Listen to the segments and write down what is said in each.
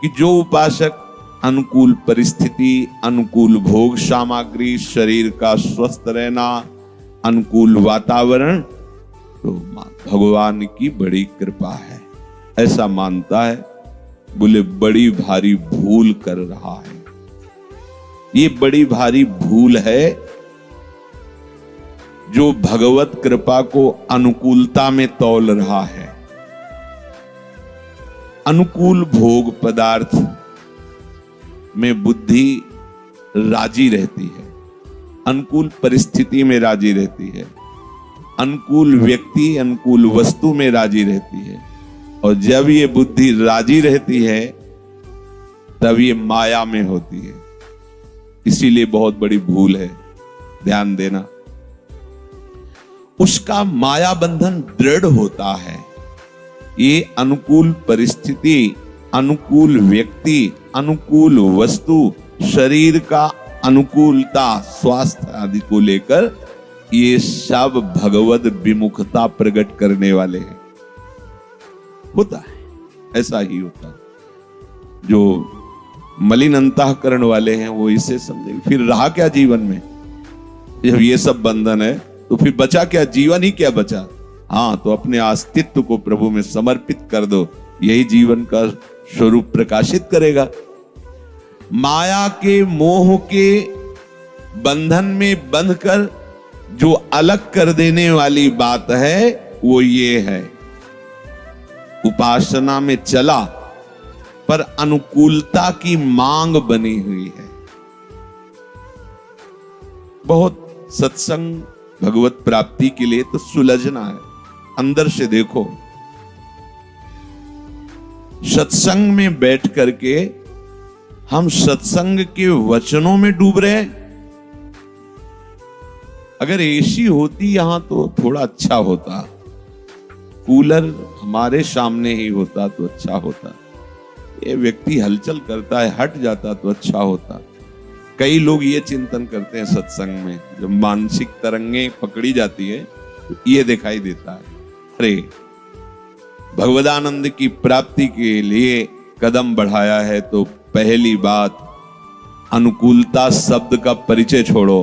कि जो उपासक अनुकूल परिस्थिति, अनुकूल भोग सामग्री, शरीर का स्वस्थ रहना, अनुकूल वातावरण, तो भगवान की बड़ी कृपा है ऐसा मानता है, बोले बड़ी भारी भूल कर रहा है। ये बड़ी भारी भूल है जो भगवत कृपा को अनुकूलता में तौल रहा है। अनुकूल भोग पदार्थ में बुद्धि राजी रहती है, अनुकूल परिस्थिति में राजी रहती है, अनुकूल व्यक्ति, अनुकूल वस्तु में राजी रहती है। और जब ये बुद्धि राजी रहती है तब ये माया में होती है। इसीलिए बहुत बड़ी भूल है, ध्यान देना। उसका माया बंधन दृढ़ होता है। ये अनुकूल परिस्थिति, अनुकूल व्यक्ति, अनुकूल वस्तु, शरीर का अनुकूलता, स्वास्थ्य आदि को लेकर ये सब भगवद विमुखता प्रकट करने वाले हैं। होता है, ऐसा ही होता है। जो मलिन अंतःकरण वाले हैं वो इसे समझेंगे, फिर रहा क्या जीवन में? जब ये सब बंधन है तो फिर बचा क्या? जीवन ही क्या बचा? हाँ, तो अपने अस्तित्व को प्रभु में समर्पित कर दो, यही जीवन का स्वरूप प्रकाशित करेगा। माया के मोह के बंधन में बंधकर जो अलग कर देने वाली बात है वो ये है, उपासना में चला पर अनुकूलता की मांग बनी हुई है। बहुत सत्संग भगवत प्राप्ति के लिए तो सुलझना है, अंदर से देखो। सत्संग में बैठ करके हम सत्संग के वचनों में डूब रहे। अगर एसी होती यहां तो थोड़ा अच्छा होता, कूलर हमारे सामने ही होता तो अच्छा होता। ये व्यक्ति हलचल करता है, हट जाता तो अच्छा होता। कई लोग ये चिंतन करते हैं सत्संग में, जब मानसिक तरंगें पकड़ी जाती है तो ये दिखाई देता है, अरे भगवदानंद की प्राप्ति के लिए कदम बढ़ाया है तो पहली बात अनुकूलता शब्द का परिचय छोड़ो।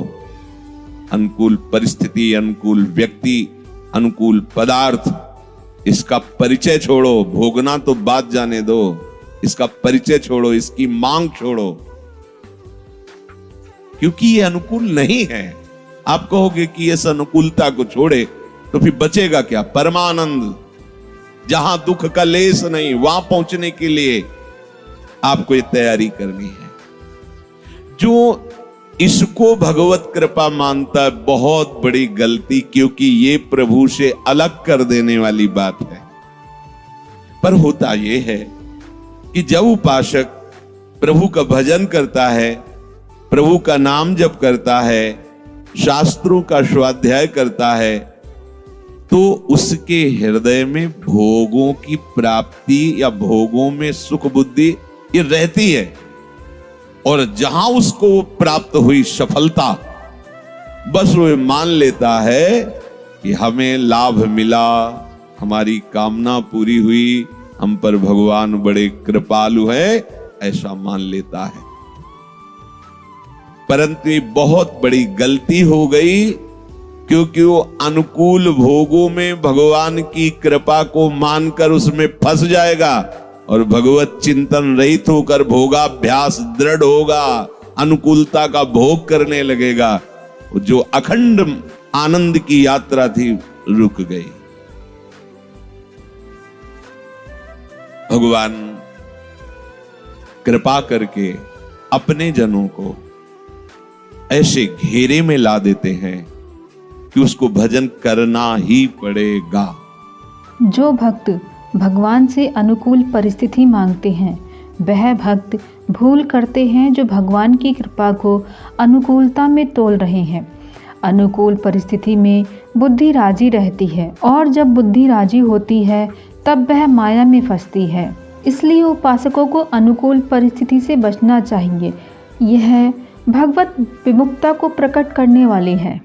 अनुकूल परिस्थिति, अनुकूल व्यक्ति, अनुकूल पदार्थ, इसका परिचय छोड़ो। भोगना तो बात जाने दो, इसका परिचय छोड़ो, इसकी मांग छोड़ो, क्योंकि ये अनुकूल नहीं है। आप कहोगे कि इस अनुकूलता को छोड़े तो फिर बचेगा क्या? परमानंद, जहां दुख का लेस नहीं, वहां पहुंचने के लिए आपको ये तैयारी करनी है। जो इसको भगवत कृपा मानता है बहुत बड़ी गलती, क्योंकि ये प्रभु से अलग कर देने वाली बात है। पर होता यह है कि जब उपासक प्रभु का भजन करता है, प्रभु का नाम जप करता है, शास्त्रों का स्वाध्याय करता है, तो उसके हृदय में भोगों की प्राप्ति या भोगों में सुख बुद्धि ये रहती है। और जहां उसको प्राप्त हुई सफलता, बस वो मान लेता है कि हमें लाभ मिला, हमारी कामना पूरी हुई, हम पर भगवान बड़े कृपालु है, ऐसा मान लेता है। परंतु ये बहुत बड़ी गलती हो गई, क्योंकि वो अनुकूल भोगों में भगवान की कृपा को मानकर उसमें फंस जाएगा और भगवत चिंतन रहित होकर भोगाभ्यास दृढ़ होगा, अनुकूलता का भोग करने लगेगा। जो अखंड आनंद की यात्रा थी रुक गई। भगवान कृपा करके अपने जनों को ऐसे घेरे में ला देते हैं कि उसको भजन करना ही पड़ेगा। जो भक्त भगवान से अनुकूल परिस्थिति मांगते हैं, वह भक्त भूल करते हैं जो भगवान की कृपा को अनुकूलता में तोल रहे हैं। अनुकूल परिस्थिति में बुद्धि राजी रहती है, और जब बुद्धि राजी होती है तब वह माया में फंसती है। इसलिए उपासकों को अनुकूल परिस्थिति से बचना चाहिए। यह भगवत विमुक्ता को प्रकट करने वाली है।